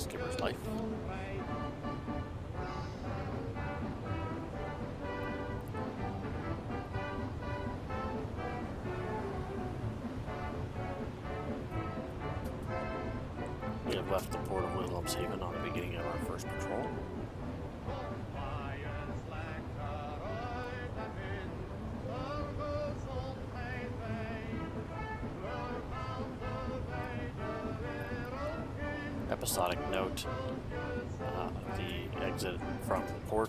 skipper's life. We have left the port of Wilhelmshaven on the beginning of our first patrol. Episodic note, the exit from the port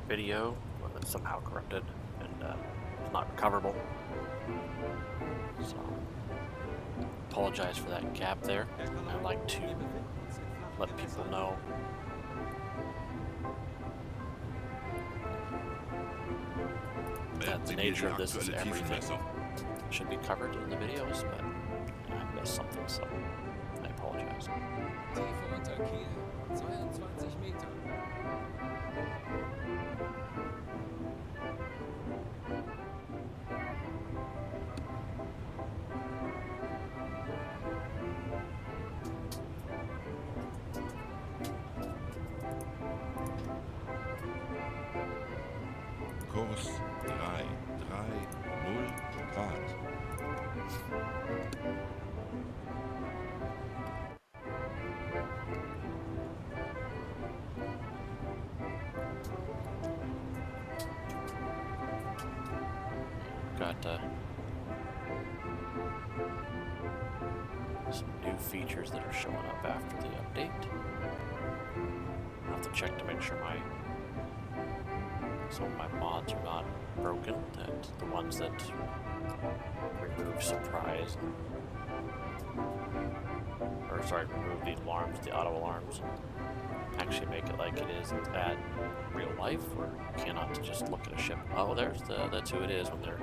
video was somehow corrupted and is not recoverable. So, apologize for that gap there. I'd like to let people know that the nature of this is everything should be covered in the videos, but I missed something, so I apologize. Tiefe unter Kiel, 22 Meter. Kurs 330 Grad. Got some new features that are showing up after the update. I'll have to check to make sure some of my mods are not broken, that the ones that remove surprise, remove the alarms, the auto alarms, actually make it like it is at real life, where you cannot just look at a ship. Oh, that's who it is when they're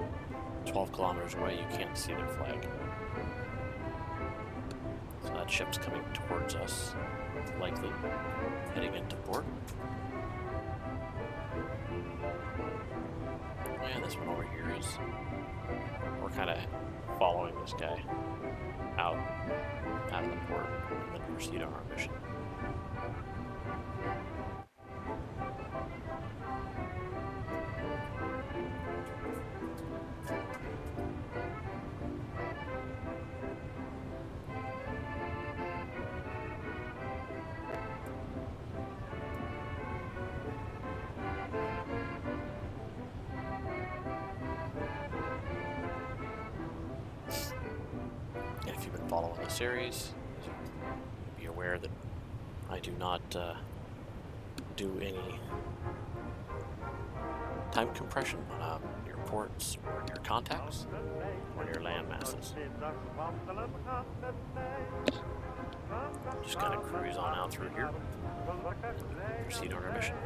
12 kilometers away. You can't see their flag. So that ship's coming towards us, likely heading into port. And this one over here is, we're kind of following this guy out of the port and then proceed on our mission. And if you've been following the series, you'll be aware that I do not do any time compression on your ports or your contacts or your land masses. Just kind of cruise on out through here, proceed on our mission,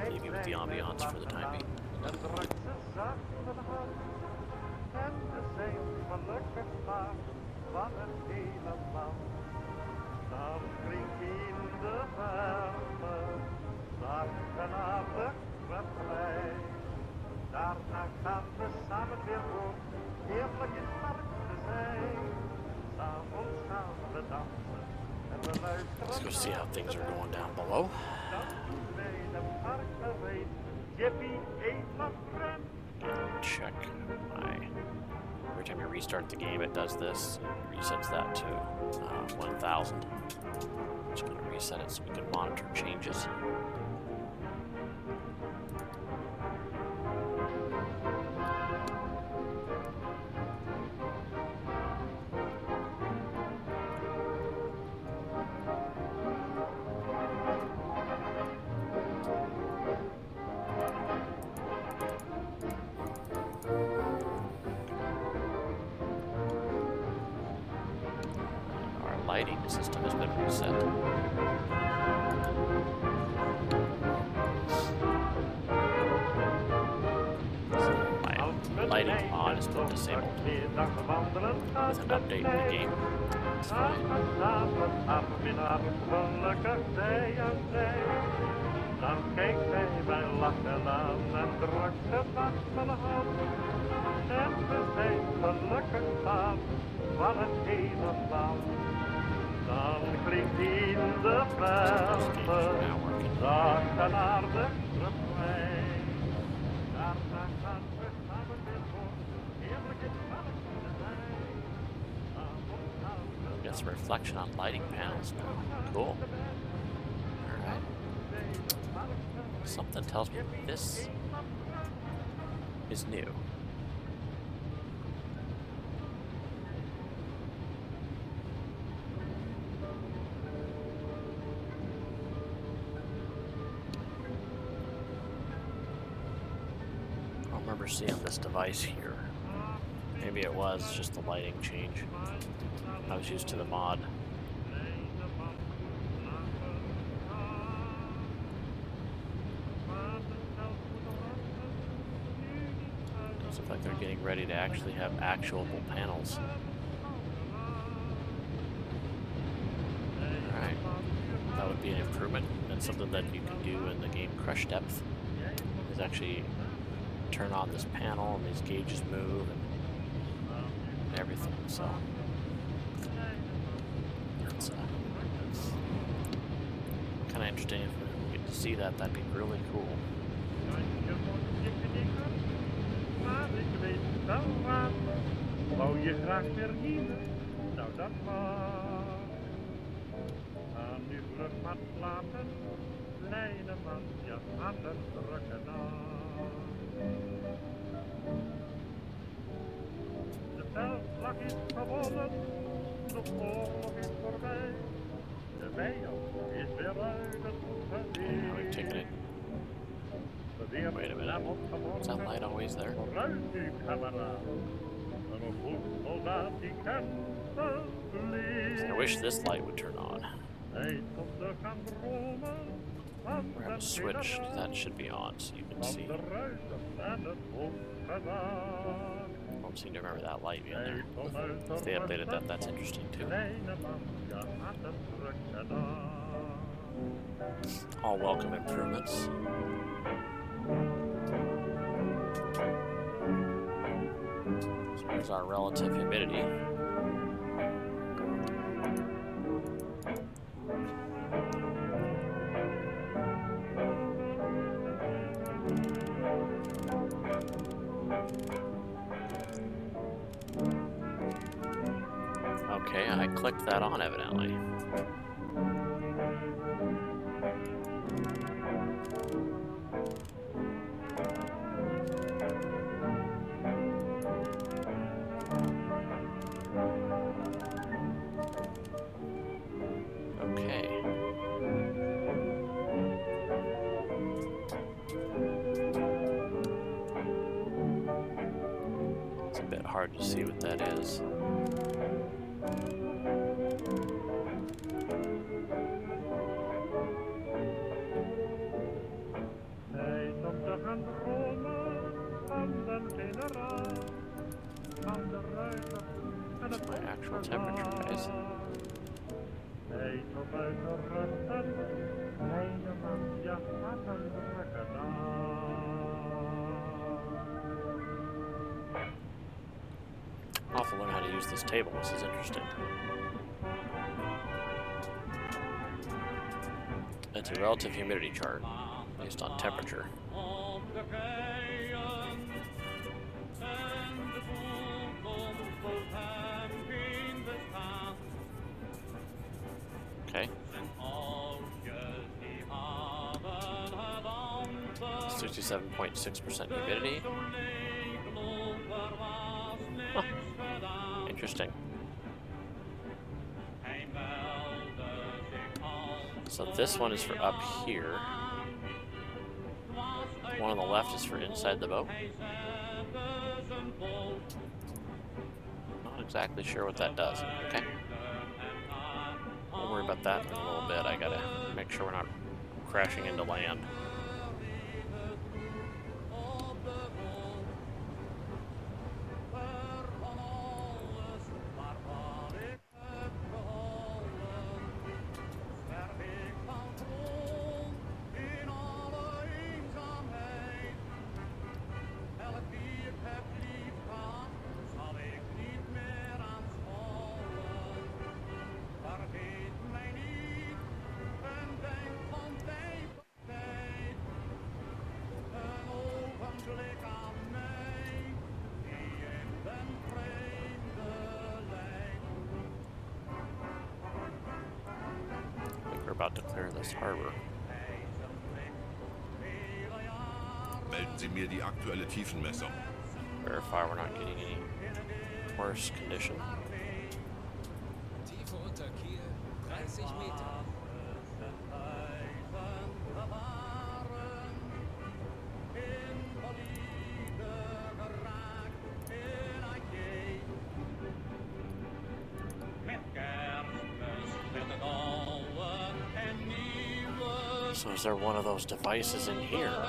leave you with the ambiance for the time being. Let's go see how things are going down below. And check every time you restart the game, it does this. It resets that to 1000. Just going to reset it so we can monitor changes. Lighting system has been reset. My lighting mod has been disabled with an update in the game. It's fine. Dan klinkt in de Those gauges verte are now working. zacht en aardig refrein. Daar gaan we samen weer voor, heerlijk en zalig te zijn. Got some reflection on lighting panels now. Cool. Alright. Something tells me this is new. I don't remember seeing this device here. Maybe it was just the lighting change. I was used to the mod. Does look like they're getting ready to actually have actuable panels. Alright. That would be an improvement, and something that you can do in the game Crush Depth is actually turn on this panel and these gauges move and everything, so it's kind of interesting. If we get to see that, that'd be really cool. Wou je graag weer hier? Nou dat mag. Ga nu vlug maar slapen, kleine man, je gaat er drukken aan. De veldslag is gewonnen, de oorlog is voorbij. De vijand is weer uit het Now we've taken it. geweer. Wait a minute. Is that light always there? Vooruit nu, kameraad. Een goed soldaat die kent de vlieg. I wish this light would turn on. Tijd om te gaan dromen van We're gonna de switch. generaal. That should be on, so you can Van see. de ruiten en het hoofdgewaad. I don't seem to remember that light being there. Tijd om uit te If they updated that, rusten. that's interesting too. Kleine man, je gaat het drukken aan. All welcome improvements. So here's our relative humidity. Okay, I clicked that on evidently. Okay. It's a bit hard to see what that is. Tijd om te gaan dromen van de generaal. Van de ruiter en het My actual temperature, guys. Tijd om uit te rusten, kleine man, je gaat het drukken aan. I'll have to learn how to use this table. This is interesting. It's a relative humidity chart based on temperature. Okay. 67.6% humidity. Huh. Interesting. So this one is for up here. One on the left is for inside the boat. Not exactly sure what that does. Okay. We'll worry about that in a little bit. I gotta make sure we're not crashing into land. about to clear this harbor. Melden Sie mir die aktuelle Tiefenmessung. Verify we're not getting any worse condition. Tiefe unter Kiel 30 Meter. So is there one of those devices in here?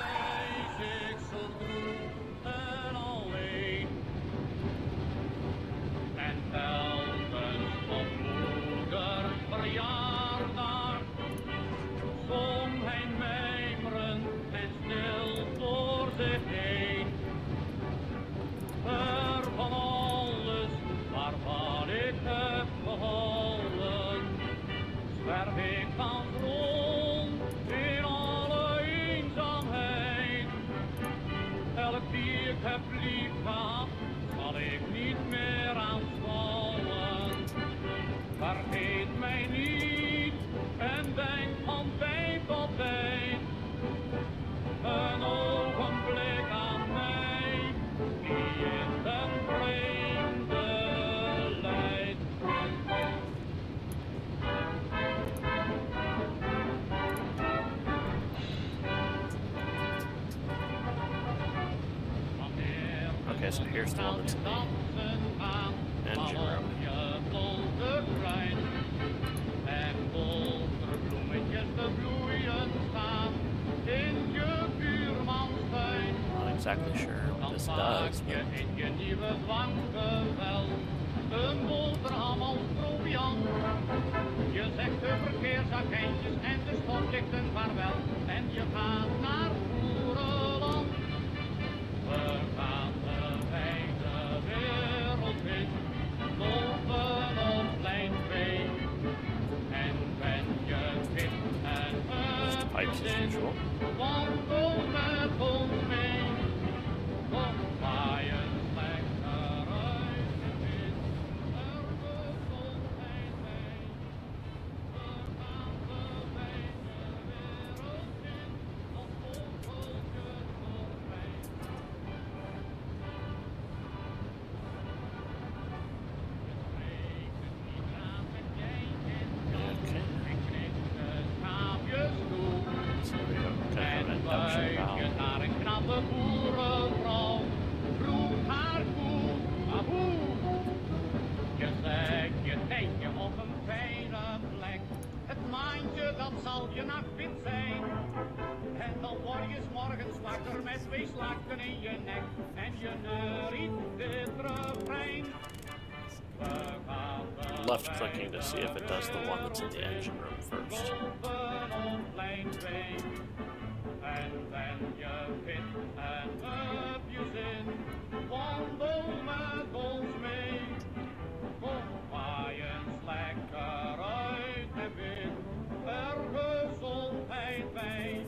Vergeet mij niet en denk van tijd tot tijd. Een ogenblik aan mij, die in den vreemde leidt. Okay, so here's the one that's in the engine room. Not exactly sure what this does, but Een boterham als proviant. Je zegt de verkeersagentjes en de stoplichten vaarwel. En je gaat naar Boerenland. We gaan de wijde wereld in. Lopen op lijn 2. En ben je fit en pipes as usual. wandel met ons mee. Kom waaien lekker uit de wind. Er gezondheid bij. We gaan de wijde wereld in. Als vogeltjes op rij. Okay. Ik knik de schaapjes toe. So we have kind of an induction Je valve. naar een knappe boerenvrouw. Vroeg haar koe, ahoe. Je zet je tentje op een fijne plek. Het maandje, dat zal je nachtwit zijn. En dan word je 's morgens wakker met 2 slakken in je nek. En je neuriet dit refrein. We gaan de Left clicking to see if it does the one that's in the engine room first. lopen op lijn 2. En ben je fit en heb je zin, wandel met ons mee. Kom waaien lekker uit de wind, er gezondheid bij.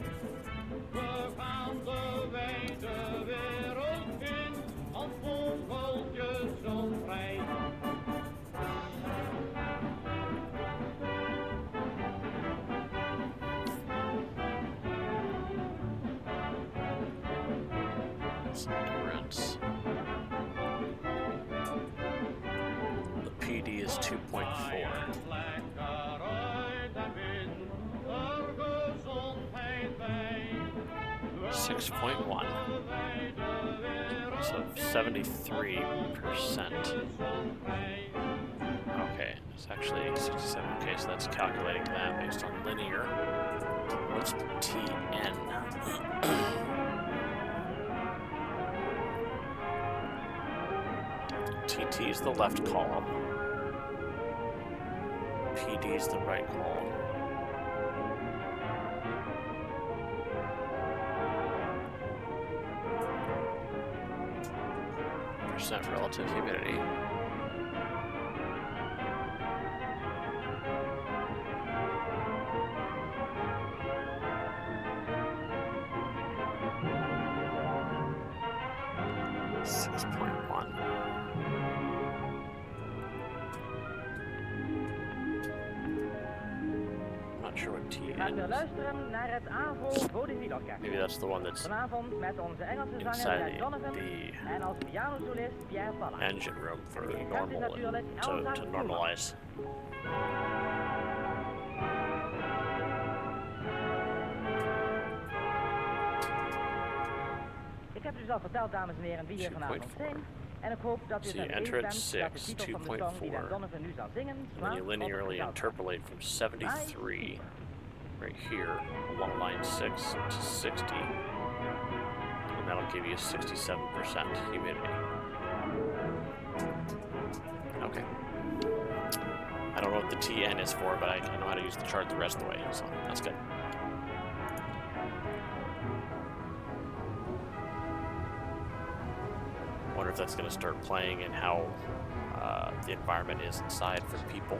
We gaan de wijde wereld in, als vogeltjes zo vrij. Endurance. The PD is 2.4. 6.1. So 73%. Okay, it's actually 67. Okay, so that's calculating that based on linear. What's TN? TT is the left column. PD is the right column. Percent relative humidity. Not sure what T gaat weer luisteren naar het AVO Vaudeville-orkest. Maybe that's the one that's Vanavond met onze Engelse zanger inside Jack Donovan the en als pianosolist Pierre Palla. engine room for En die normal is natuurlijk to Elsa normalize. Ik heb dus al verteld, dames en heren, wie hier vanavond 2.4. zijn. En ik hoop dat u See, het enter bent at dat de 6, titel van de song die Jack Donovan nu zal zingen, And then you linearly interpolate from 73 right here along line 6 to 60. And that'll give you 67% humidity. Okay. I don't know what the TN is for, but I know how to use the chart the rest of the way, so that's good. Wonder if that's going to start playing in how the environment is inside for people.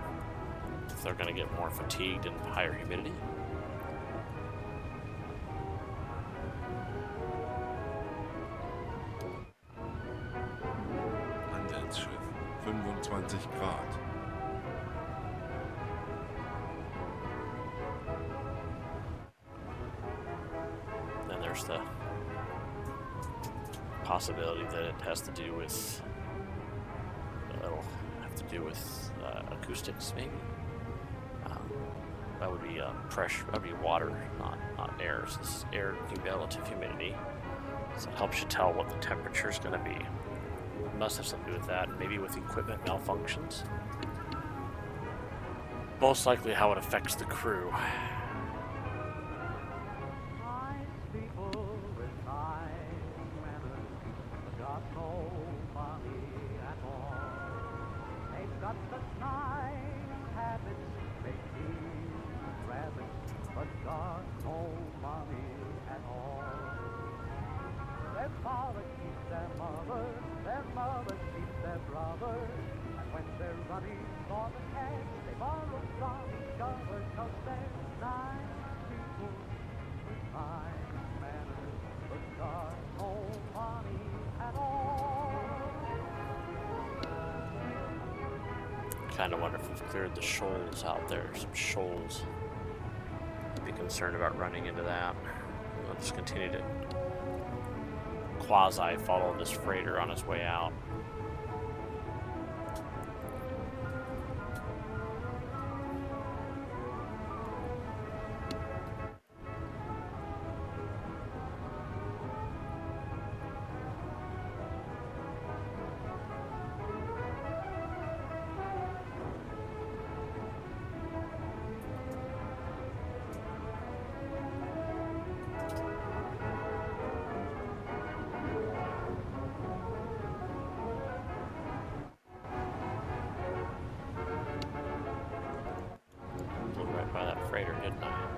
If they're going to get more fatigued and higher humidity. Handelsschiff. 25 Grad. Then there's the possibility that it has to do with, it'll have to do with acoustics, maybe. That would be pressure. That would be water, not air. So this is air relative humidity. So it helps you tell what the temperature is going to be. It must have something to do with that. Maybe with equipment malfunctions. Most likely how it affects the crew. Kind of wonder if we've cleared the shoals out there. Some shoals. I'd be concerned about running into that. We'll just continue to quasi follow this freighter on its way out. By that freighter, didn't I?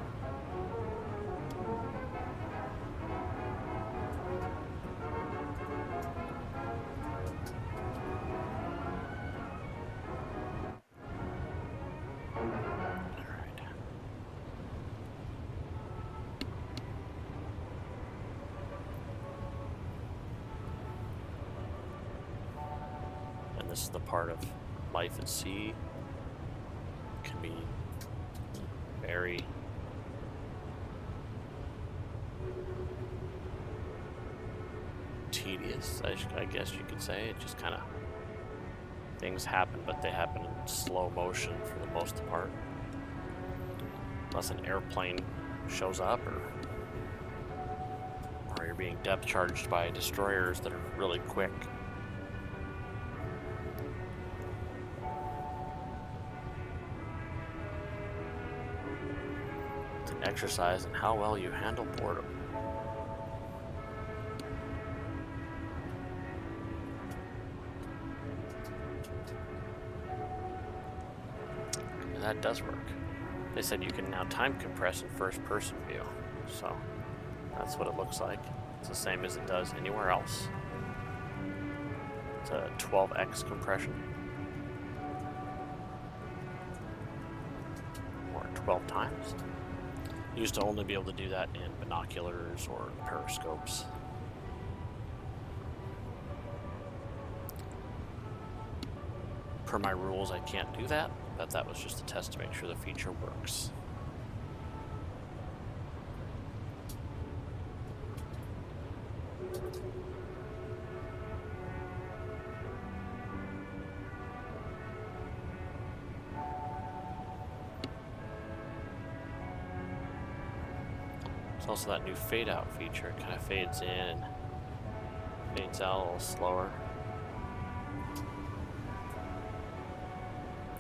Alright. And this is the part of life at sea. Can be very tedious, I guess you could say. It just kind of, things happen, but they happen in slow motion for the most part. Unless an airplane shows up, or you're being depth charged by destroyers that are really quick. Exercise and how well you handle boredom. And that does work. They said you can now time compress in first person view, so that's what it looks like. It's the same as it does anywhere else. It's a 12x compression, or 12 times. Used to only be able to do that in binoculars or periscopes. Per my rules, I can't do that, but that was just a test to make sure the feature works. There's also that new fade out feature. It kind of fades in, fades out a little slower.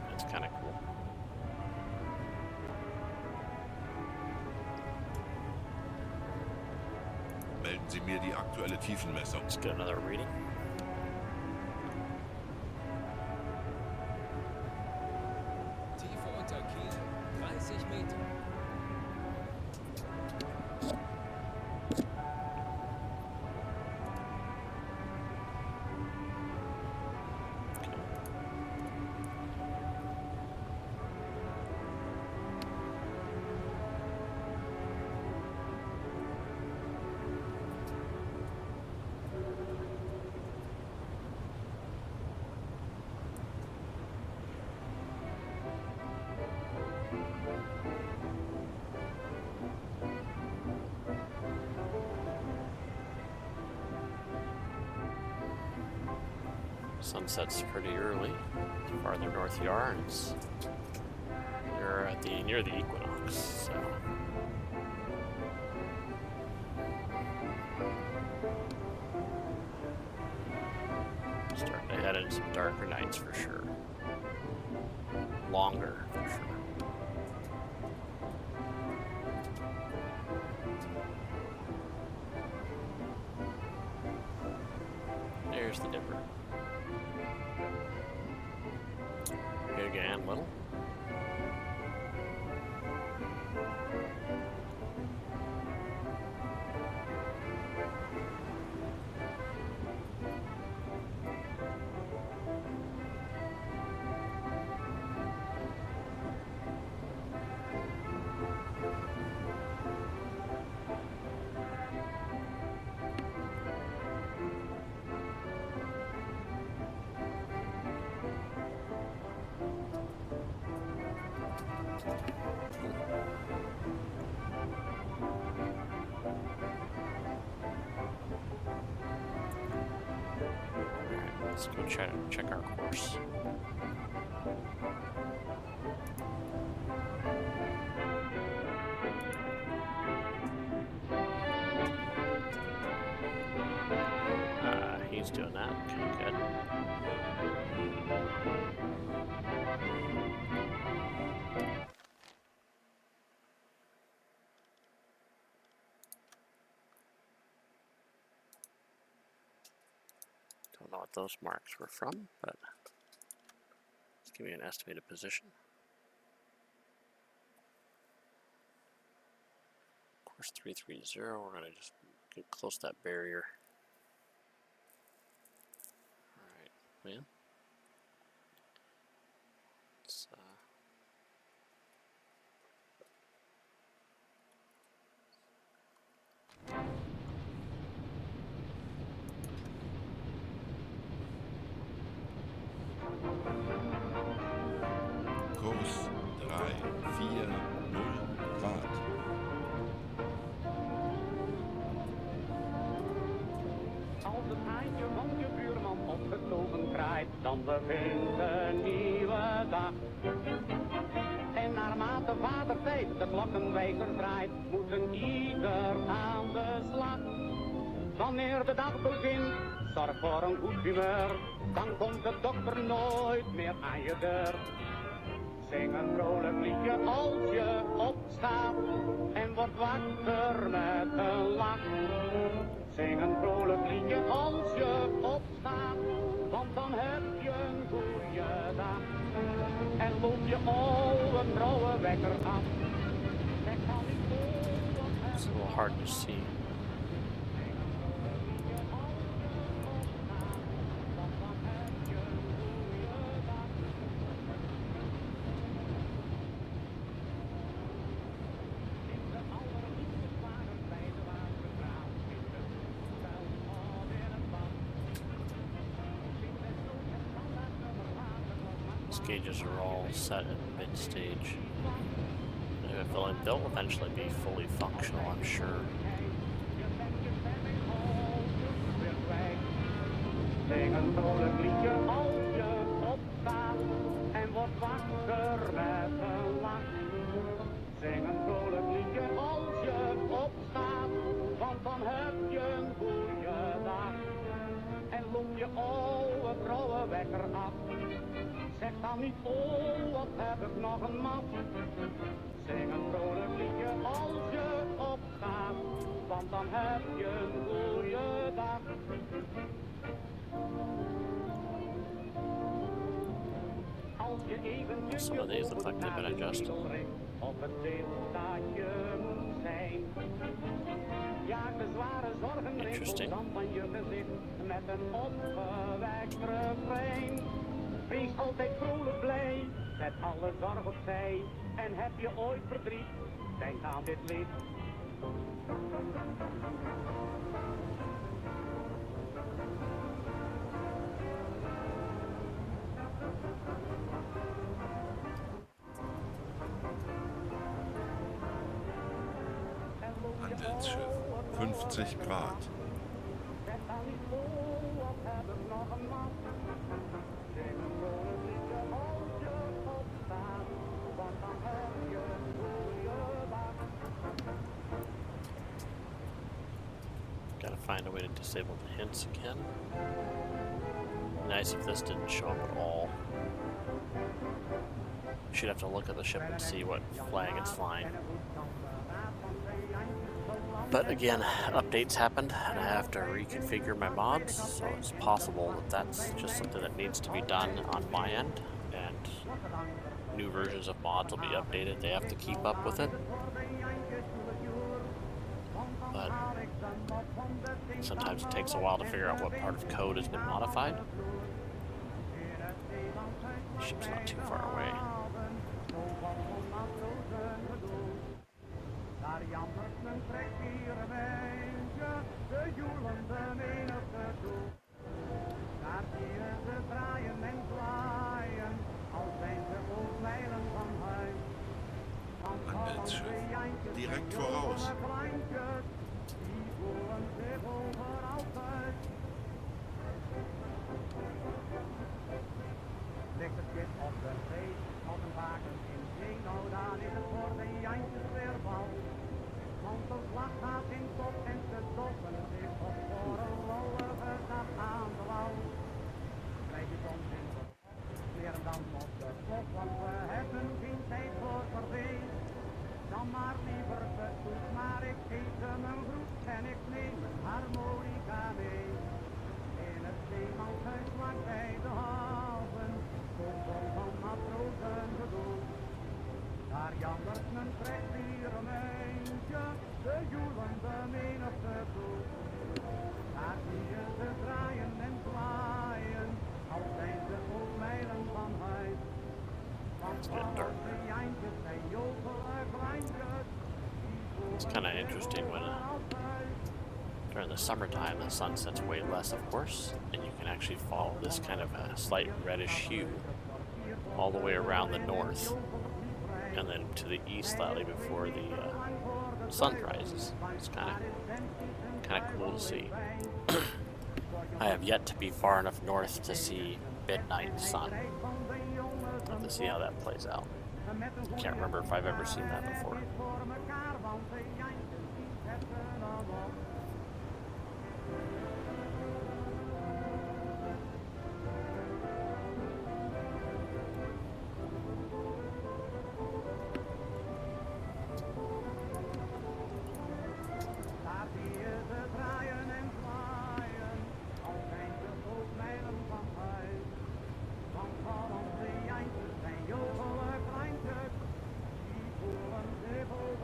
That's kind of cool. Melden Sie mir die aktuelle Tiefenmessung. Let's get another reading. Tiefe unter Kiel, 30 Meter. Sunset's pretty early. The farther north you are, you're at near the equinox. So starting to head into some darker nights for sure. Longer for sure. There's the dipper. Big and little. Let's go check our course. He's doing that. Okay, good. Don't know what those marks were from, but let's give me an estimated position. Course 330, we're going to just get close to that barrier. Alright, man. Let's, Kurs 340 Grad. Als het haantje van je buurman opgetogen kraait, dan begint een nieuwe dag. En naarmate vader tijd de klokkenwijzer draait, moeten ieder aan de slag. Wanneer de dag begint, zorg voor een goed humeur, dan komt de dokter nooit meer aan je deur. Zing een vrolijk liedje als je opstaat en wordt wakker met een lach. Zing een vrolijk liedje als je opstaat, want dan heb je een goede dag. En loop je oude trouwe wekker af. it's a little hard to see. These gauges are all set at mid-stage. They'll eventually be fully functional, I'm sure. Zing een vrolijk liedje als je opstaat en wordt wakker met een lach. Zing een vrolijk liedje als je opstaat. lekker af. Zeg dan niet, oh, wat heb ik nog een map. Zing een vrolijk liedje als je opstaat, want dan heb je een goeie dag. Als je eventjes Some of these look like they've been adjusted. op het deelstaatje moet zijn. Ja, de zware zorgen Interesting. rimpelt van je gezicht met een opgewekt refrein. Wees altijd vrolijk blij, zet alle zorg opzij. En heb je ooit verdriet, denk aan dit lied. Handelsschiff. 50 Grad. Zeg dan niet, oh, wat heb ik nog een map. Zing een vrolijk liedje als je opstaat, want dan heb je een goeie dag. Gotta find a way to disable the hints again. Nice if this didn't show up at all. You should have to look at the ship and see what flag it's flying. But again, updates happened and I have to reconfigure my mods, so it's possible that that's just something that needs to be done on my end, and new versions of mods will be updated. They have to keep up with it. But sometimes it takes a while to figure out what part of code has been modified. The ship's not too far away. Daar jammert men trekt hier een eindje, de joelende menigte toe. Daar zie je ze draaien en zwaaien, al zijn ze ook mijlen van huis. Handelsschiff. Direkt voraus. Kleintjes, die voelen zich overal thuis. Ligt het schip op de zee, op een baken in zee, nou dan is het voor de jantjes weer bal. Want de vlag gaat in top en ze doppen zich op voor een lollige dag aan de wal. Krijg je soms in de leren dan op de klok, want we hebben geen tijd voor verwees. Dan maar liever bezoek, maar ik geef hem een groet en ik neem een harmonica mee. In het zeemanshuis vlak bij de haven, komt vol van matrozen gedoe. Daar jammert men trekt hier een eindje, de joelende menigte toe. Daar zie je ze draaien en zwaaien, al zijn ze ook mijlen van huis. Want alle jantjes zijn jovele kleintjes, It's kind of interesting when during the summertime the sun sets way less, of course, and you can actually follow this kind of a slight reddish hue all the way around the north and then to the east slightly before the sun rises. It's kind of cool to see. I have yet to be far enough north to see midnight sun. I'll have to see how that plays out. I can't remember if I've ever seen that before. Daar zie je ze draaien en zwaaien, al zijn ze ook mijlen van huis. Want van onze jantjes zijn jovele kleintjes, die voelen zich ook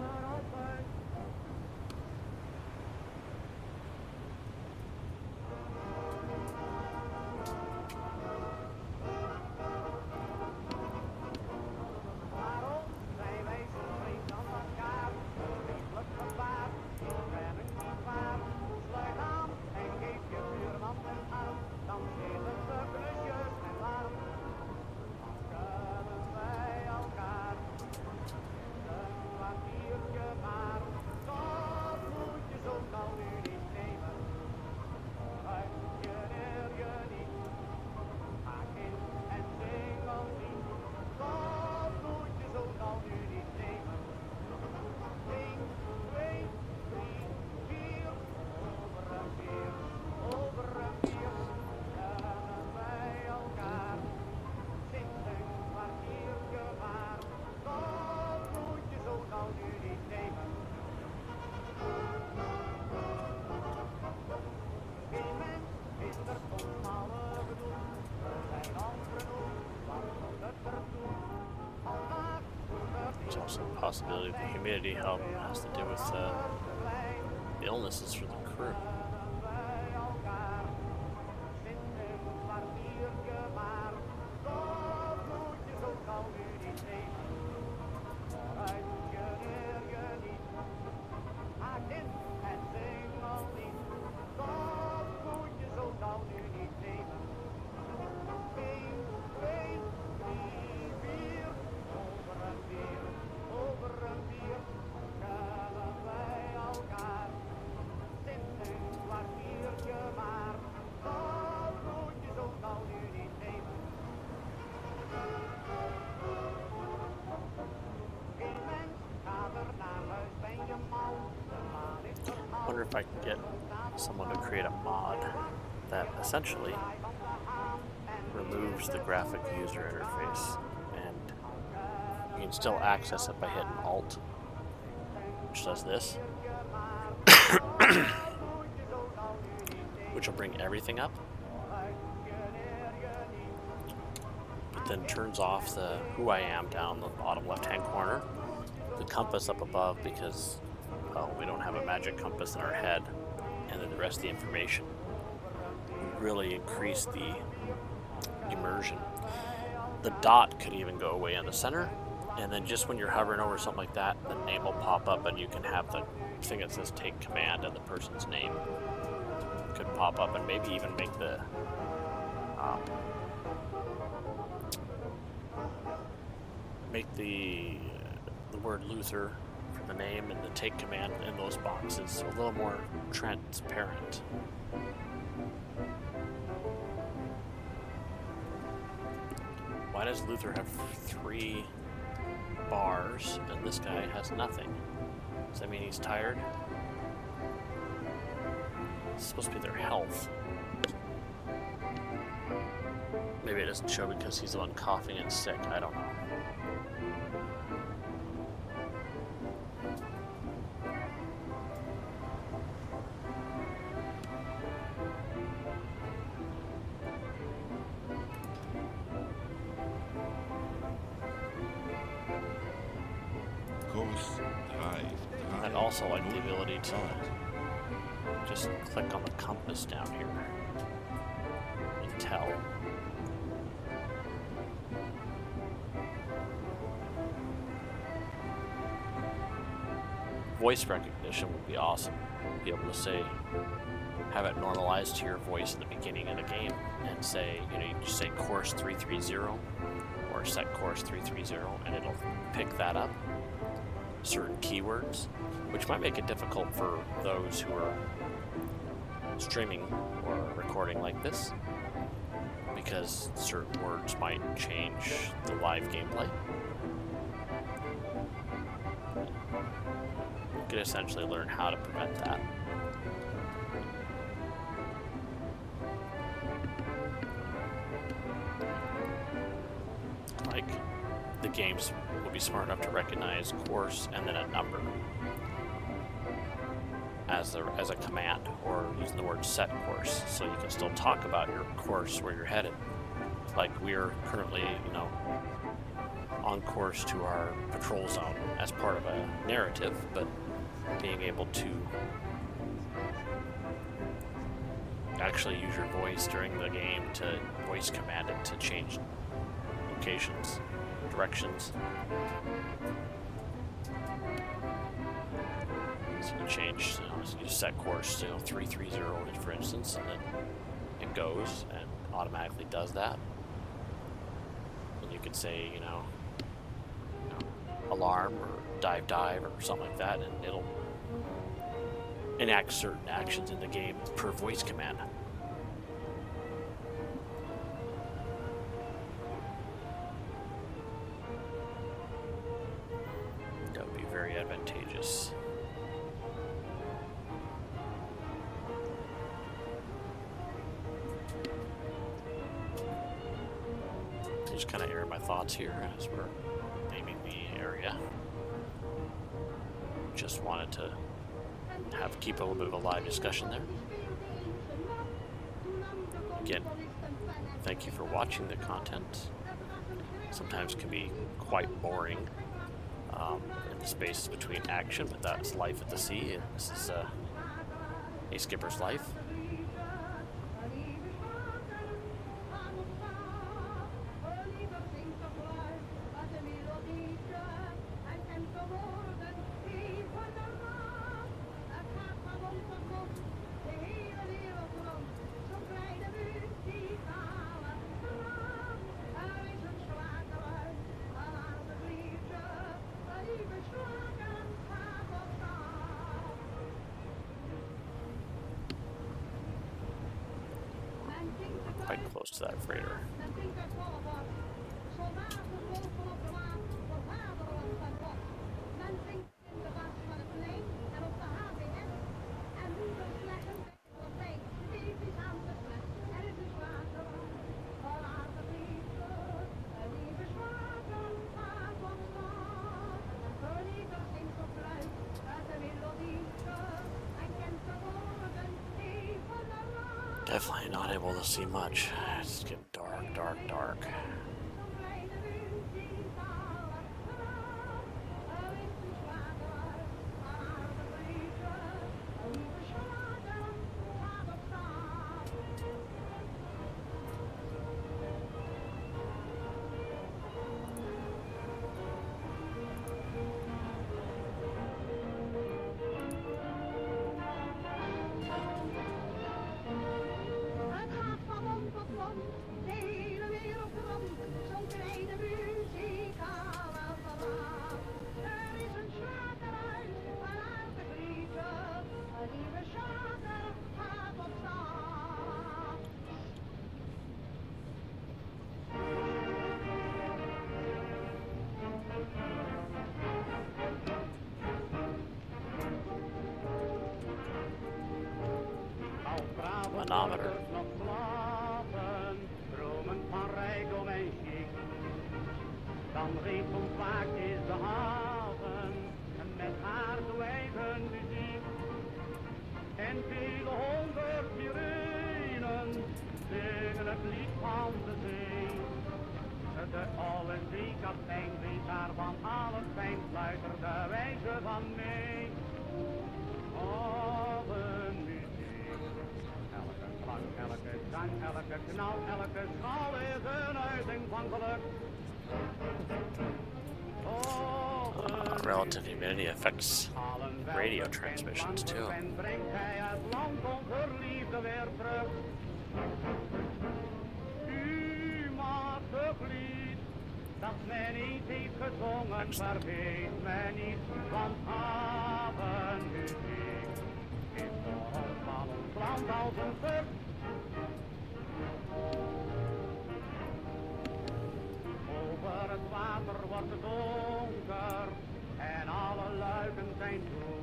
possibility the humidity help has to do with the illnesses for the crew. I wonder if I can get someone to create a mod that essentially removes the graphic user interface, and you can still access it by hitting Alt, which does this, which will bring everything up, but then turns off the who I am down the bottom left-hand corner, the compass up above because, well, we don't have a magic compass in our head, and then the rest of the information really increase the immersion. The dot could even go away in the center, and then just when you're hovering over something like that, the name will pop up and you can have the thing that says take command and the person's name could pop up, and maybe even make the word Luther for the name and the take command in those boxes a little more transparent. Why does Luther have 3 bars and this guy has nothing? Does that mean he's tired? It's supposed to be their health. Maybe it doesn't show because he's the one coughing and sick. I don't know. I'd also like the ability to just click on the compass down here and tell. Voice recognition would be awesome. Be able to say, have it normalized to your voice in the beginning of the game and say, you know, you just say course 330 or set course 330 and it'll pick that up. Certain keywords, which might make it difficult for those who are streaming or recording like this, because certain words might change the live gameplay. You could essentially learn how to prevent that. Like, the games will be smart enough to recognize course and then a number as a command, or using the word set course, so you can still talk about your course where you're headed. Like, we're currently, you know, on course to our patrol zone as part of a narrative, but being able to actually use your voice during the game to voice command it to change locations, directions. So you change, you set course to 330 for instance, and then it goes and automatically does that. And you could say, you know, alarm or dive or something like that, and it'll enact certain actions in the game per voice command. That would be very advantageous. Just kind of air my thoughts here as we're naming the area. Just wanted to keep a little bit of a live discussion there. Again, thank you for watching the content. Sometimes can be quite boring in the spaces between action, but that's life at the sea, and this is a skipper's life. Quite close to that freighter. Definitely not able to see much. It's getting dark, dark, dark. Manometer. Dromen van rijkdom en chic. Dan reeds ontwaakt is de haven met haar zwijgen muziek. En vele honderd sirenen zingen het lied van de zee. De oude zeekapitein weet daarvan alles fijn, fluitert de wijze van mee. Elke zang, elke knal, elke schaal is een uiting van geluk. Relative humidity affects radio transmissions too. En brengt hij het land onze liefde weer terug. U maakt het lied dat men niet heeft gezongen, vergeet men niet, want havenmuziek is voor ons van ons land als een vrucht. Over het water wordt het donker en alle luiken zijn toe.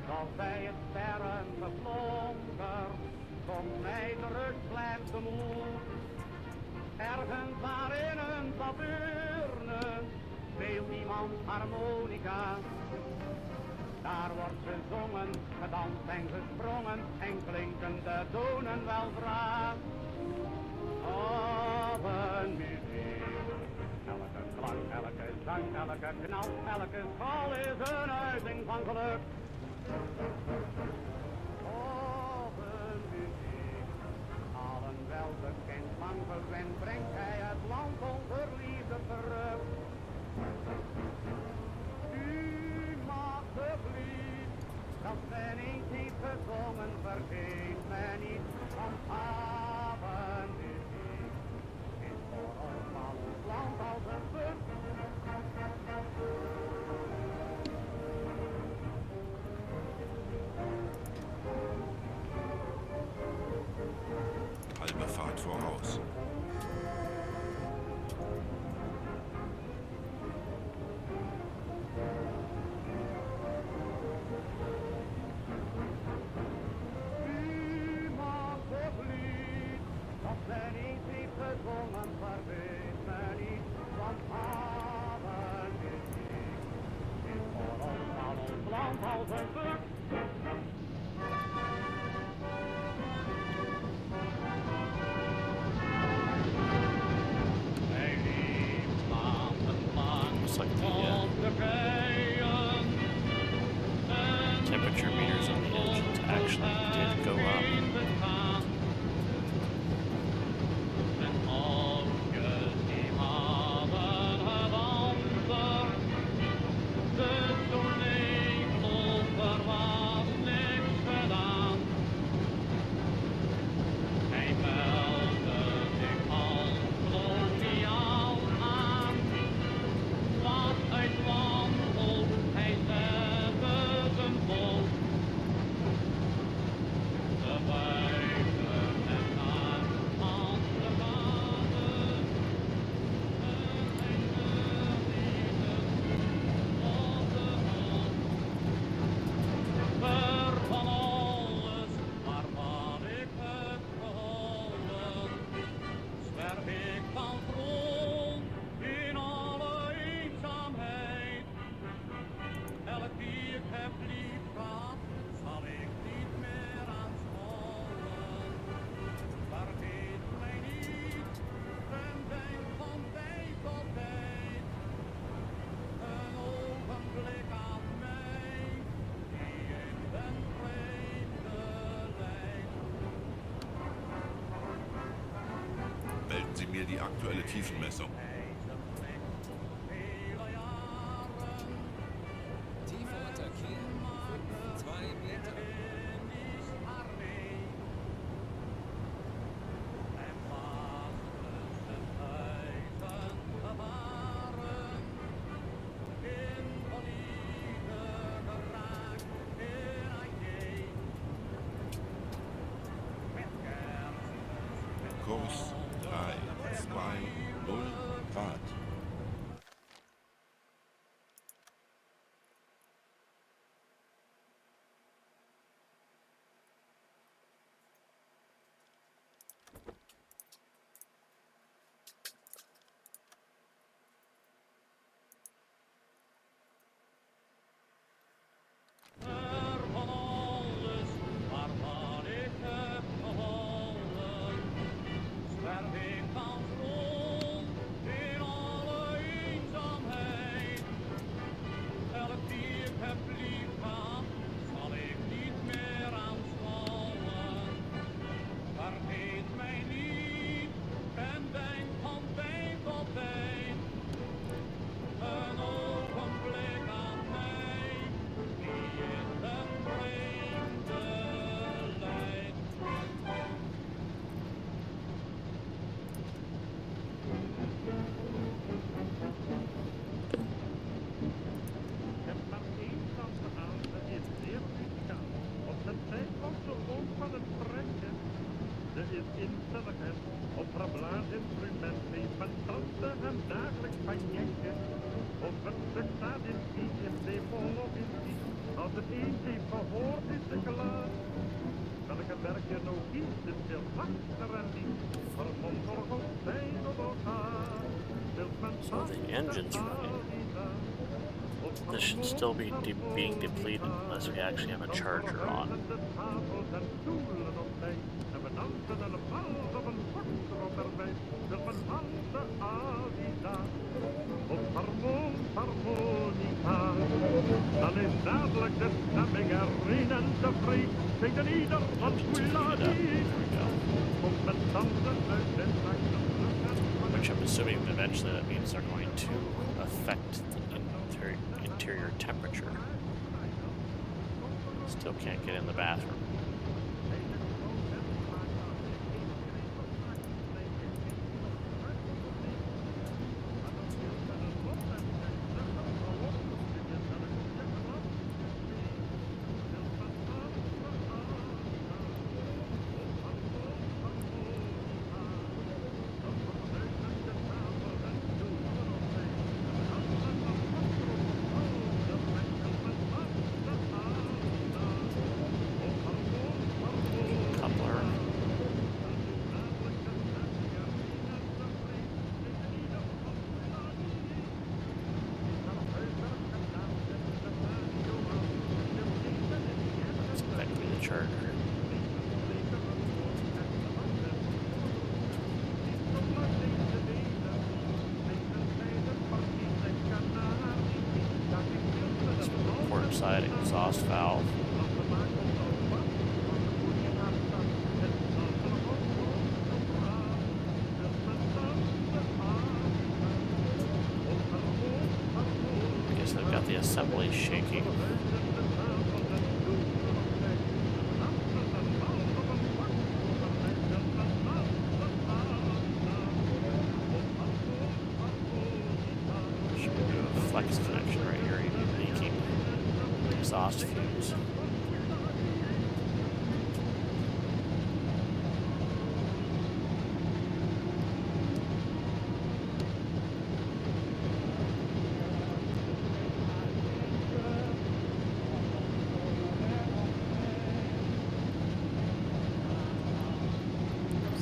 Tot bij het sterren geflonker, komt mij de rust blijft de moed. Ergens daar in een taveerne speelt iemand harmonica. Daar wordt gezongen, gedanst en gesprongen en klinken de tonen weldra. Havenmuziek. Elke klank, elke zang, elke knal, elke schaal is een uiting van geluk. Havenmuziek. Allen wel bekend, lang verwend, brengt hij het land onder liefde terug. U maakt het lied dat men niet heeft gezongen, vergeet men niet, want havenmuziek is voor ons van ons land als een vrucht. Halbe Fahrt voraus. Looks like the temperature meters on the engines actually did go up. En oogjes die hadden het antwoord. De toneelloper was niks gedaan. Hij meldde zich als koloniaal aan. Was uit wanhoop, hij zette zijn boot. Ze buigden hem naar andere baden. En hij verlieten op de hand. Ver van alles waarvan ik heb gehouden, zwerf ik van rond in alle eenzaamheid. Elk die ik heb lief gehad, zal ik niet meer aanschouwen. Vergeet mij niet en denk van tijd tot tijd een ogenblik aan mij, die in den vreemde lijdt. Melden Sie mir die aktuelle Tiefenmessung. Vele jaren Tiefe Unterkiel. 2 Meter. in die scharwee. En was tussen huizen gevaren, in verliefde geraakt in Aïe. Met kerstmis, met Kurs 320 Grad. van alles waarvan ik heb gehouden, zwerf ik van rond in alle eenzaamheid. Elk die ik heb lief gehad, zal ik niet meer aanschouwen. Vergeet mij niet en denk van tijd tot tijd een ogenblik aan mij, die in den vreemde lijdt. Het maar één kant aan, het is zeer muzikaal. Op zijn tijd was ze ook van het pretje. Ze is instelligheid op haar blaasinstrument, heeft van tante en dagelijks pagnetje. Of het stuk staat in die, is ze volop in die. Als het eens heeft gehoord, is ze klaar. Welke werk je nou kiest, is veel achter en niet. Vermond zijn op elkaar. So the engine's running. This should still be being depleted unless we actually have a charger on. Dan is dadelijk de stemming erin en tevreden. Tegen ieder van There we go. komt met dansen uit den Which I'm assuming eventually that means they're going to affect the interior temperature. Still can't get in the bathroom. Coupler. That's effectively the charger. Port side exhaust valve. really shaky. Should we do a flex connection right here? You keep exhaust fumes.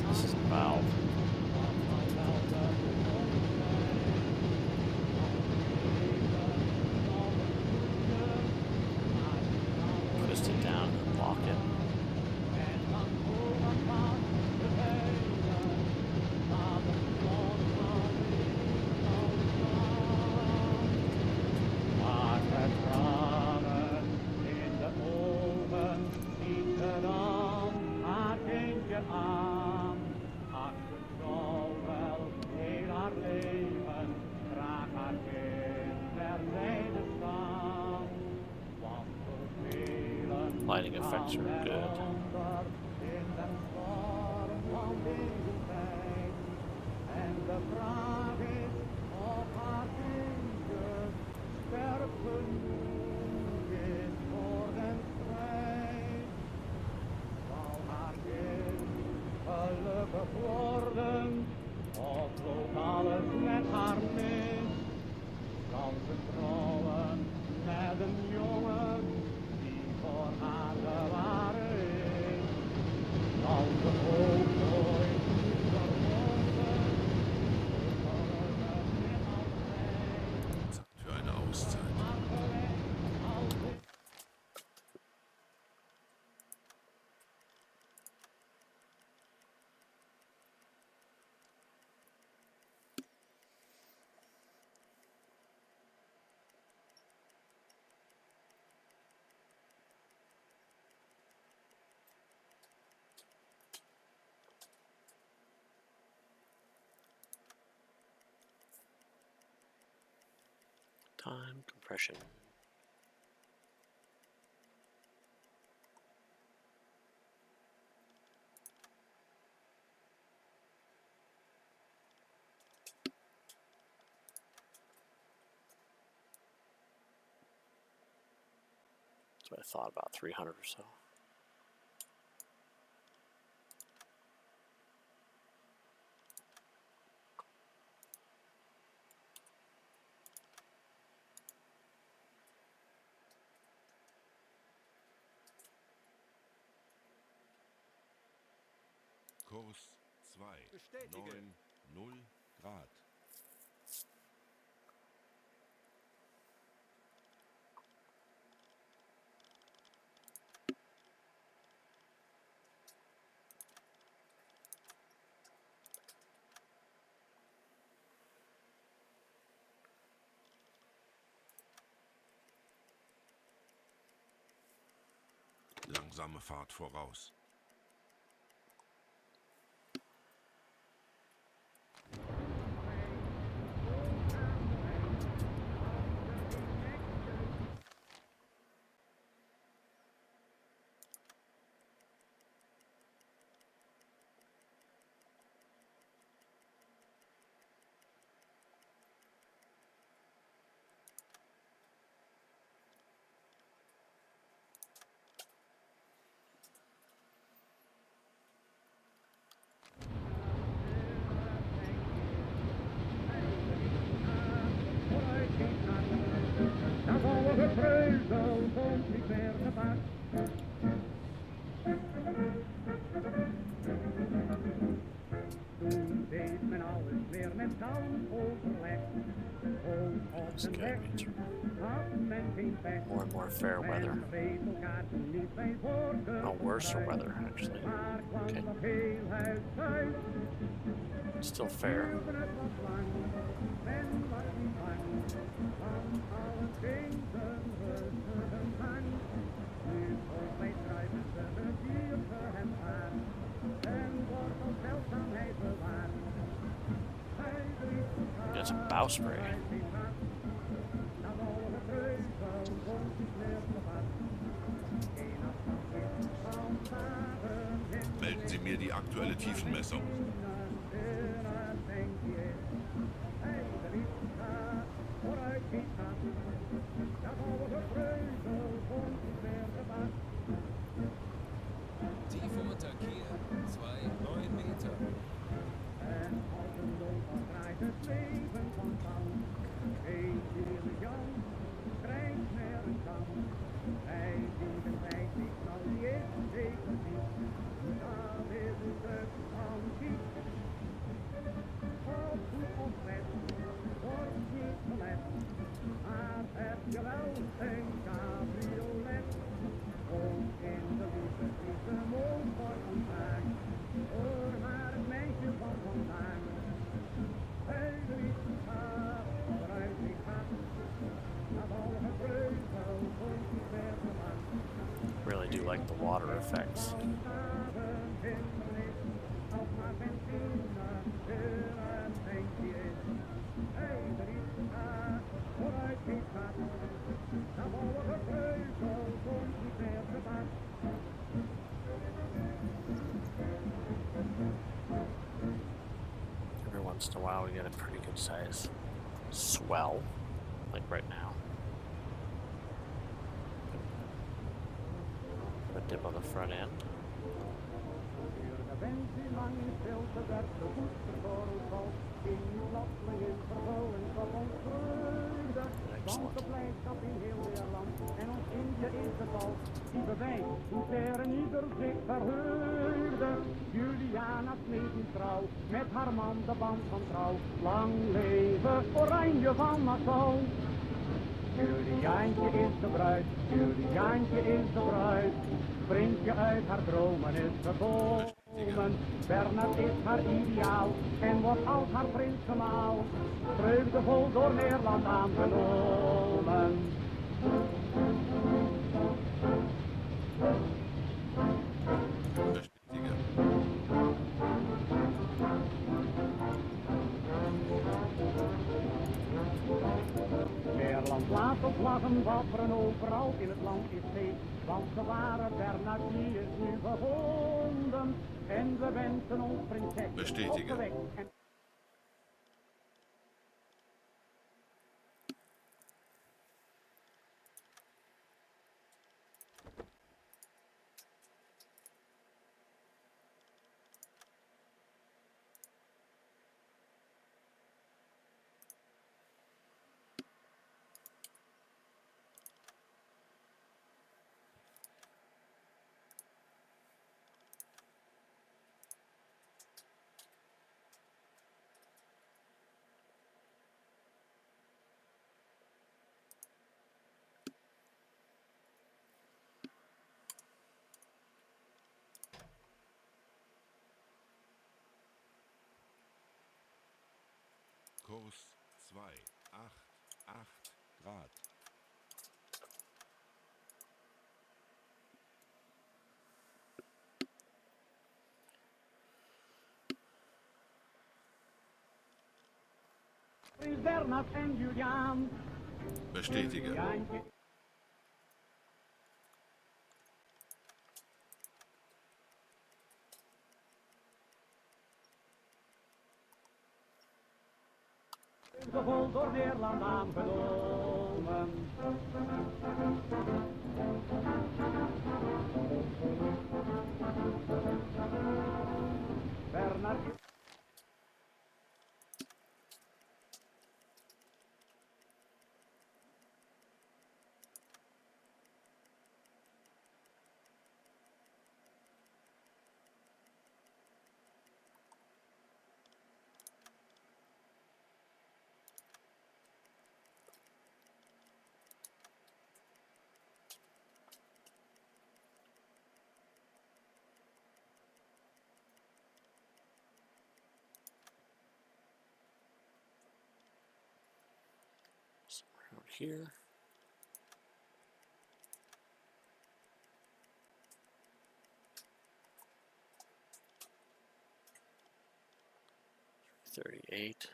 This is a valve. Twist it down and lock it. Lighting effects are good. Für eine Auszeit. Time compression. That's what I thought, about 300 or so. Kurs 2, Bestätige. 9,0 Grad. Langsame Fahrt voraus. It's getting more and more fair weather. No, worse weather, actually. Okay. Still fair. Get some bow spray. Melden Sie mir die aktuelle Tiefenmessung. Tiefe unter Kiel. 2,9 Meter. Really do like the water effects. Every once in a while we get a pretty good size swell, like right now. A dip on the front end. Excellent. En ons kindje is het al, die bewijst hoe ver en ieder zich verheugde. Juliana smeet in trouw, met haar man de band van trouw. Lang leven Oranje van Nassau. Juliaantje is de bruid, Juliaantje is de bruid. Prinsje uit haar dromen is gekomen. Bernard is haar ideaal en wordt als haar prins gemaal. Vreugdevol door Nederland aangenomen. Bestätige. Nederland laat op vlaggen wapperen, overal in het land is feest. Want de ware Bernard die is nu gevonden. En we wensen ons prinses op de Bestätige. weg. En Kurs 288 Grad. Prins Bernard en Juliaan. Bestätige. Juliaantje Vreugdevol door Nederland aangenomen. Bernard is Somewhere out here. $38.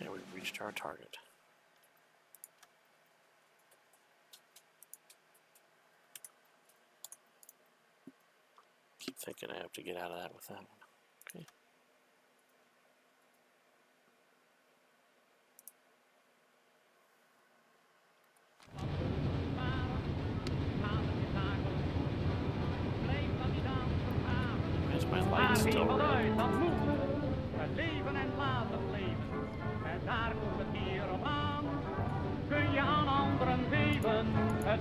Okay, we've reached our target. Keep thinking I have to get out of that with that one. Okay. Is my light still red? Dat moet. Het leven en laten leven. En daar komt het hier op aan. Kun je aan anderen geven.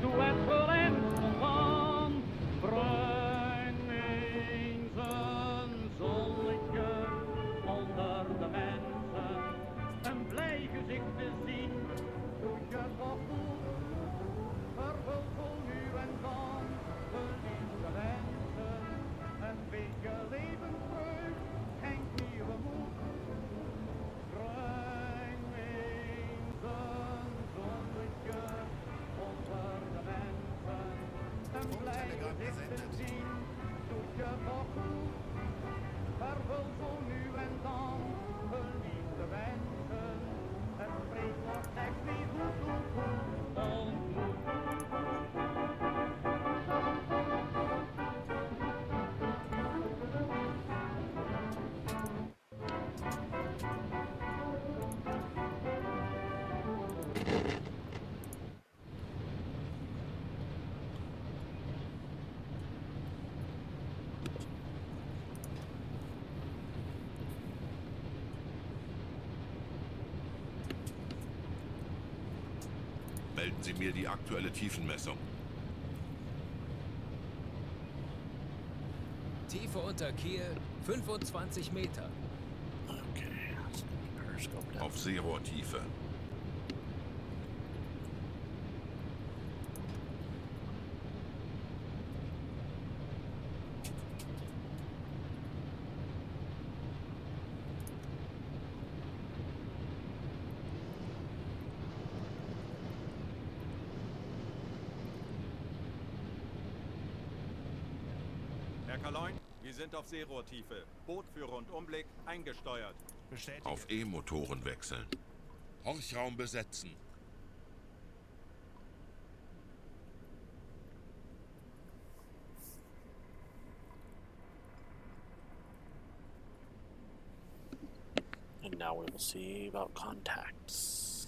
Doe het gelijk spontaan. Bruin eens een zonnetje onder de mensen. Een blij gezicht te zien. Doet je toch goed. Vervult zo nu en dan de liefste wensen. Een beetje levensvreugd schenkt nieuwe moed. Bruin eens een zonnetje onder de mensen. Een blij gezicht te zien, doet je toch goed. Vervult zo nu en dan geliefde wensen. Het spreekwoord zegt wie goed doet goed ontmoet. Melden Sie mir die aktuelle Tiefenmessung. Tiefe unter Kiel 25 Meter. Okay, let's periscope down. Auf Seerohrtiefe. Herr Kaloin, wir sind auf Seerohrtiefe. Boot für Rundumblick eingesteuert. Bestätige. Auf E-Motoren wechseln. Horchraum besetzen. And now we will see about contacts.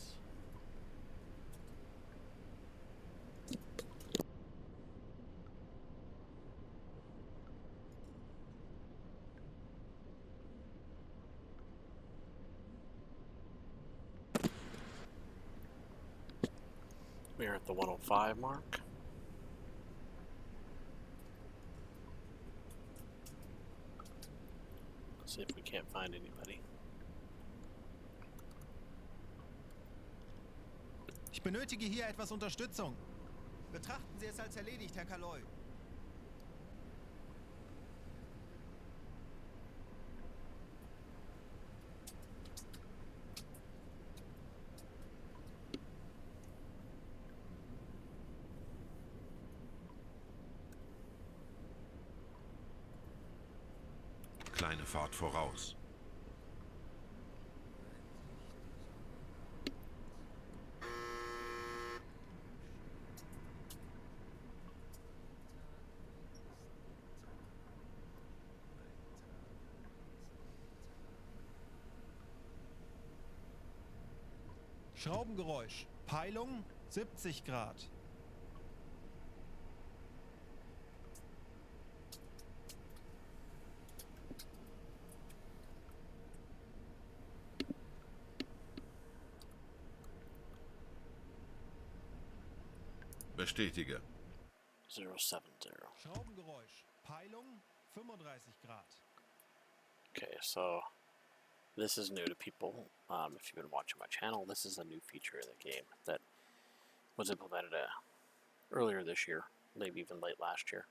We're at the 105 mark. Let's see if we can't find anybody. Ich benötige hier etwas Unterstützung. Betrachten Sie es als erledigt, Herr Kaloy. Kleine Fahrt voraus. Schraubengeräusch. Peilung 70 Grad. Bestätige. 070. Schraubengeräusch. Peilung 35 Grad. Okay, so this is new to people. If you've been watching my channel, this is a new feature in the game that was implemented earlier this year, maybe even late last year.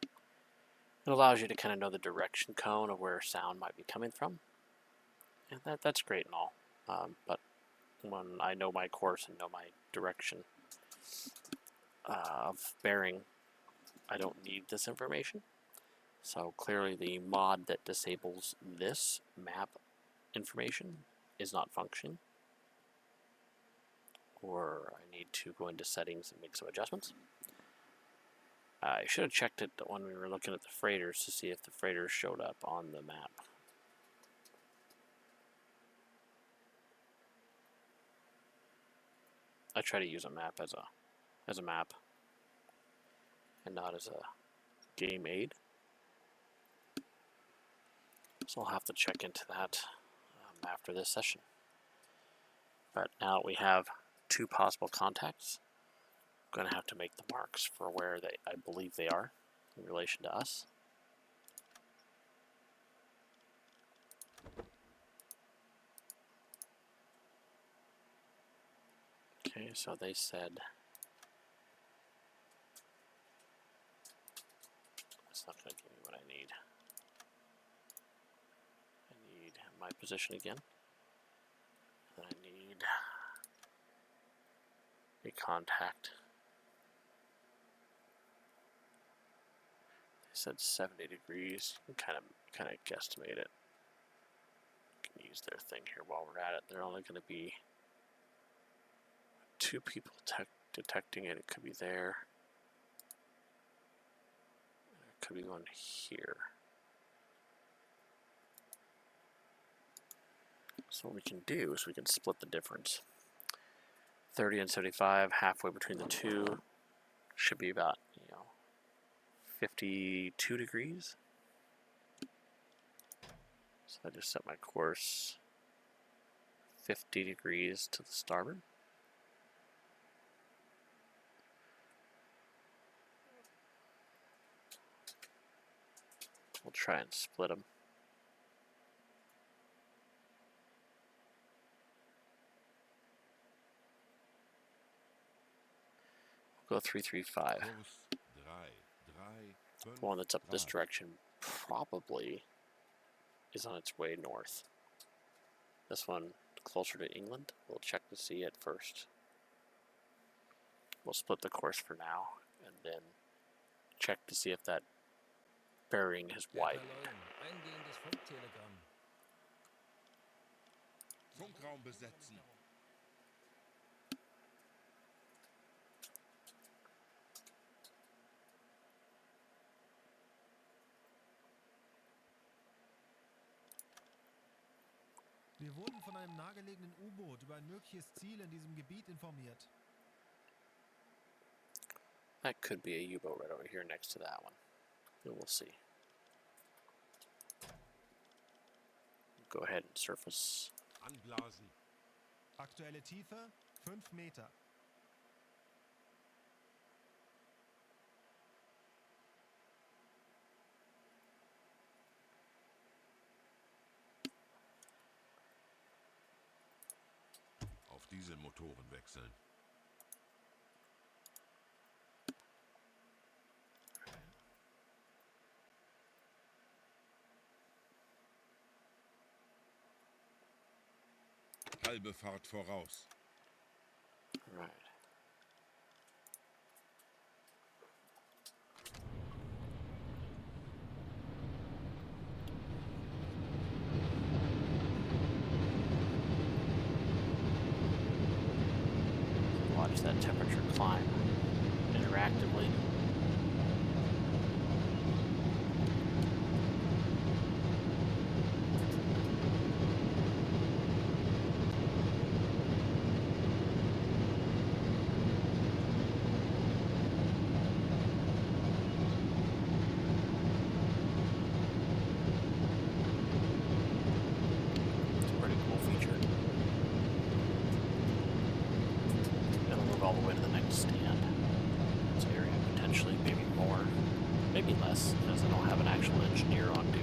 It allows you to kind of know the direction cone of where sound might be coming from, and that's great and all. But when I know my course and know my direction of bearing, I don't need this information. So clearly the mod that disables this map information is not functioning, or I need to go into settings and make some adjustments. I should have checked it when we were looking at the freighters to see if the freighters showed up on the map. I try to use a map as a map and not as a game aid. So I'll have to check into that after this session. But now that we have 2 possible contacts, I'm going to have to make the marks for where I believe they are in relation to us. Okay, so they said that's not going to give me what I need. I need my position again. And I need a contact. They said 70 degrees. You can kind of guesstimate it. You can use their thing here while we're at it. They're only going to be 2 people detecting it. It could be there. It could be one here. So what we can do is we can split the difference. 30 and 75, halfway between the 2, should be about 52 degrees. So I just set my course 50 degrees to the starboard. We'll try and split them. We'll go 335. The one that's up this direction probably is on its way north. This one closer to England. We'll check to see it first. We'll split the course for now and then check to see if that bearing has widened. Eingehendes Funktelegramm. Funkraum besetzen. Wir wurden von einem nahegelegenen U-Boot über ein mögliches Ziel in diesem Gebiet informiert. That could be a U-boat right over here next to that one. We'll see. Go ahead and surface. Anblasen. Aktuelle Tiefe 5 Meter. Auf diese Motoren wechseln. Halbe Fahrt voraus. Right. Watch that temperature climb interactively. All the way to the next stand. This area potentially, maybe more, maybe less, because I don't have an actual engineer on duty.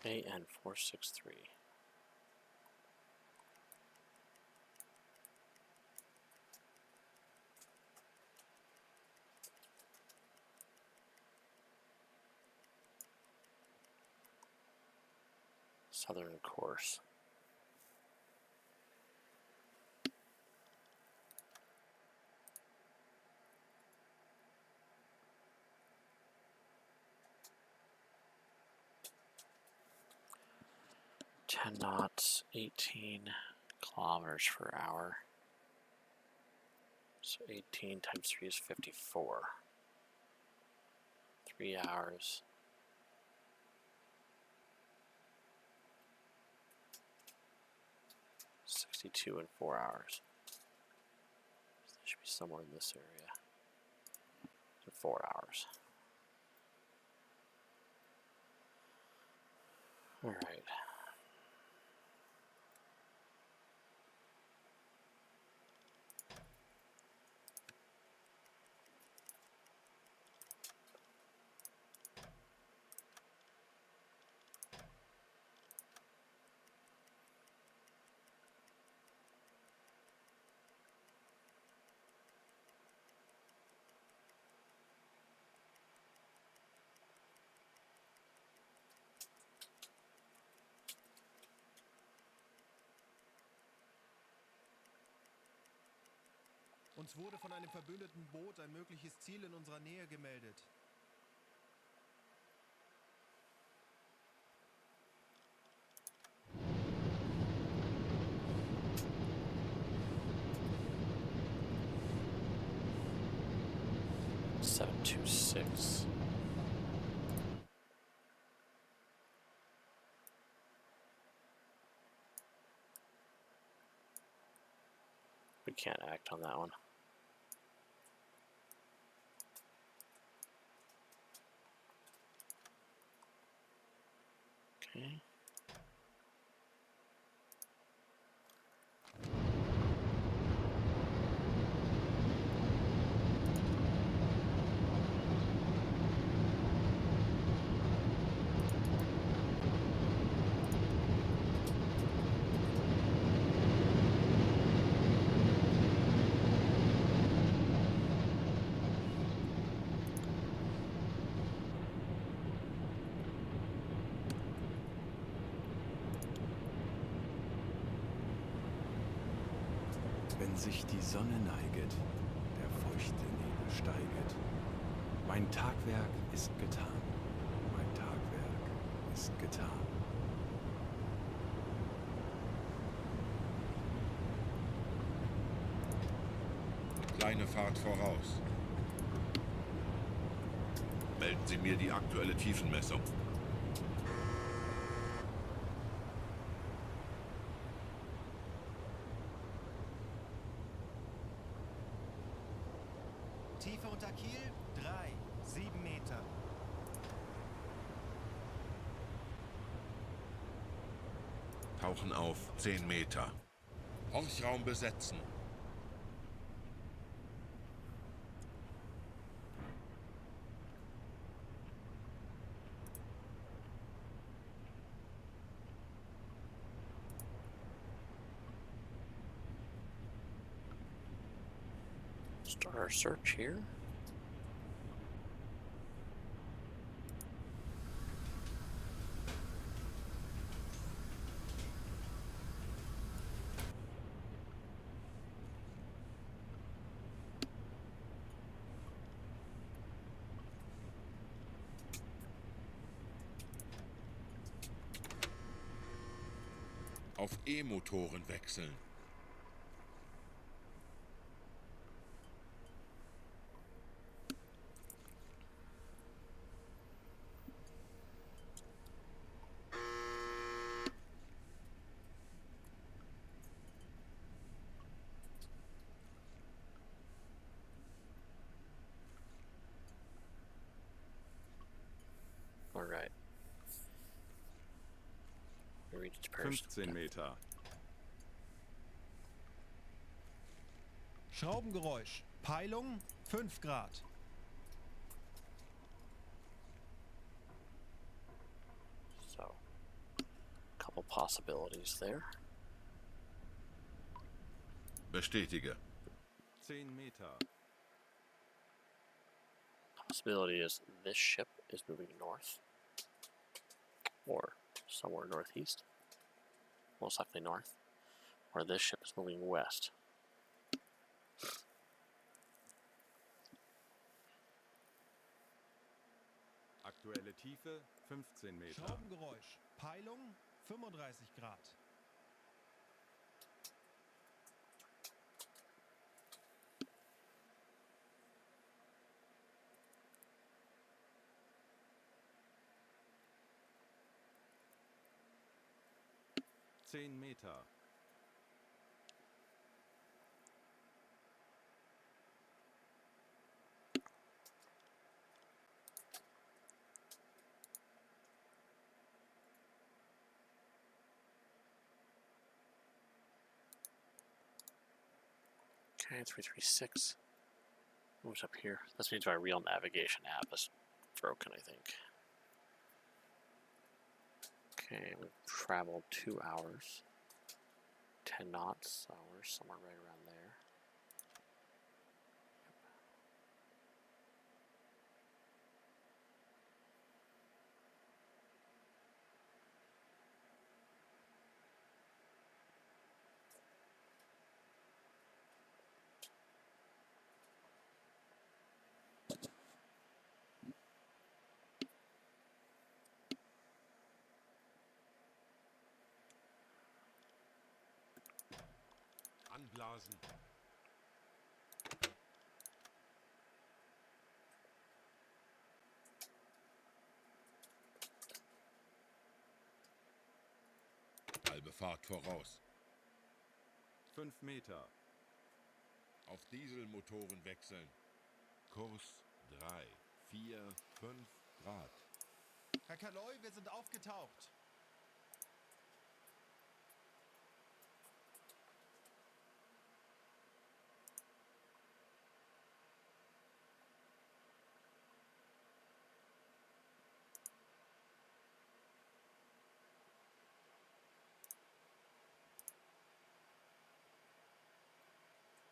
AN 463. Southern course. Ten knots, 18 kilometers per hour. So 18 times 3 is 54. 3 hours. $62 in 4 hours. So they should be somewhere in this area. In 4 hours. Alright. Uns wurde von einem verbündeten Boot ein mögliches Ziel in unserer Nähe gemeldet. $726. We can't act on that one. Okay. Wenn sich die Sonne neiget, der feuchte Nebel steiget. Mein Tagwerk ist getan, mein Tagwerk ist getan. Kleine Fahrt voraus. Melden Sie mir die aktuelle Tiefenmessung. Tiefe unter Kiel 3, 7 Meter. Tauchen auf 10 Meter. Horchraum besetzen. Start our search here. Auf E-Motoren wechseln. All right. We reached Paris. 15 Meter. Schraubengeräusch. Peilung 5 Grad. So, couple possibilities there. Bestätige. 10 Meter. Possibility is this ship is moving north, or somewhere northeast, most likely north, or this ship is moving west. Aktuelle Tiefe 15 Meter. Schraubengeräusch. Peilung 35 Grad. Zehn Meter. Okay, 336. What's up here? This means my real navigation app is broken, I think. Okay, we've traveled 2 hours. 10 knots, so we're somewhere right around there. Anblasen. Halbe Fahrt voraus. 5 Meter. Auf Dieselmotoren wechseln. Kurs 3, 4, 5 Grad. Herr Kaloy, wir sind aufgetaucht.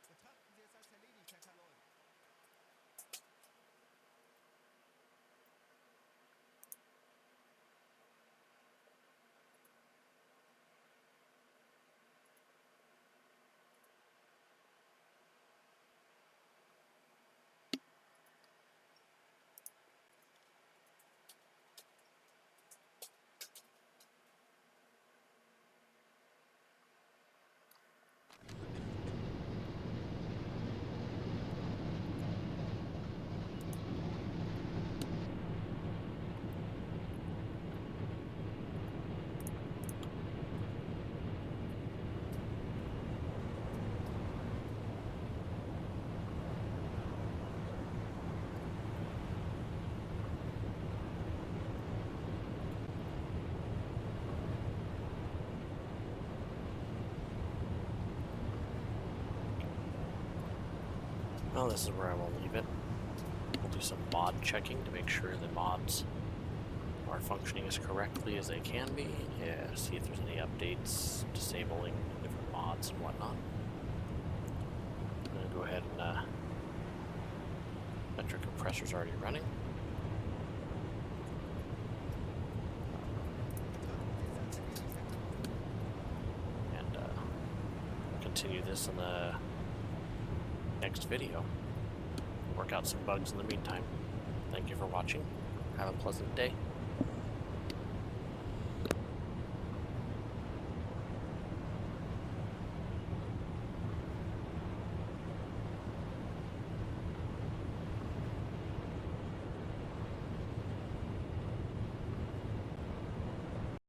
Betrachten Sie es als erledigt, Herr Kaloy. Well, this is where I will leave it. We'll do some mod checking to make sure the mods are functioning as correctly as they can be. Yeah, see if there's any updates, disabling different mods and whatnot. I'm going to go ahead and electric compressor's already running. And continue this in the next video. Work out some bugs in the meantime. Thank you for watching. Have a pleasant day.